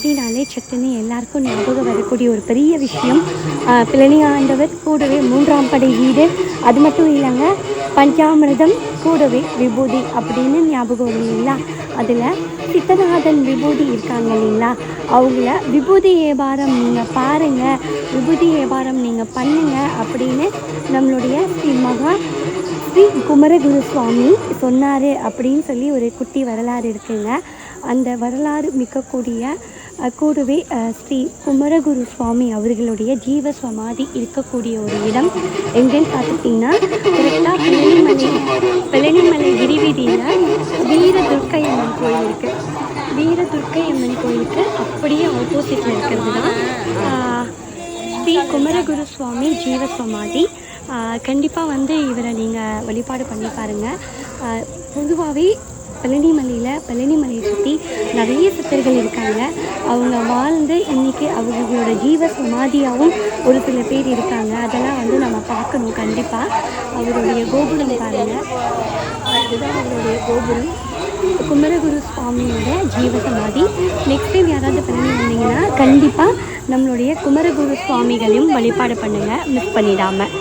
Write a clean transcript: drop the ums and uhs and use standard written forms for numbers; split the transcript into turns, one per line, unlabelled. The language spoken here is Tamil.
அப்படின்னாலே சட்டுன்னு எல்லாருக்கும் ஞாபகம் வரக்கூடிய ஒரு பெரிய விஷயம் பிள்ளை ஆண்டவர் கூடவே 3ஆம் படை வீடு, அது மட்டும் இல்லைங்க பஞ்சாமிர்தம் கூடவே விபூதி அப்படின்னு ஞாபகம் வரும் இல்லைங்களா. அதில் சித்தநாதன் விபூதி இருக்காங்க இல்லைங்களா, அவங்கள விபூதி வியாபாரம் நீங்கள் பாருங்கள், விபூதி வியாபாரம் நீங்கள் பண்ணுங்கள் அப்படின்னு நம்மளுடைய ஸ்ரீ குமரகுரு சுவாமி சொன்னார் அப்படின்னு சொல்லி ஒரு குட்டி வரலாறு இருக்குங்க. அந்த வரலாறு கூடவே ஸ்ரீ குமரகுரு சுவாமி அவர்களுடைய ஜீவ சமாதி இருக்கக்கூடிய ஒரு இடம் எங்கேன்னு பார்த்துட்டிங்கன்னா கரெக்டாக பழனிமலை கிரிவீதியில் வீரதுர்க்கை அம்மன் கோயில் இருக்குது. வீரதுர்க்கை அம்மன் கோயிலுக்கு அப்படியே ஆப்போசிட்டில் இருக்கிறது தான் ஸ்ரீ குமரகுரு சுவாமி ஜீவ சமாதி. கண்டிப்பாக இவரை நீங்கள் வழிபாடு பண்ணி பாருங்கள். பொதுவாகவே பழனிமலையை சுற்றி நிறைய சித்தர்கள் இருக்காங்க. அவங்க வாழ்ந்து இன்றைக்கி அவங்களோட ஜீவ சமாதியாகவும் ஒரு சில பேர் இருக்காங்க. அதெல்லாம் நம்ம பார்க்கணும் கண்டிப்பாக. அவருடைய கோபுரம் பாருங்கள், அதுதான் அவருடைய கோபுரம், குமரகுரு சுவாமியோட ஜீவ சமாதி. நெக்ஸ்ட் டைம் யாராவது பழனி வந்தீங்கன்னா கண்டிப்பாக நம்மளுடைய குமரகுரு சுவாமிகளையும் வழிபாடு பண்ணுங்கள், மிஸ் பண்ணிடாமல்.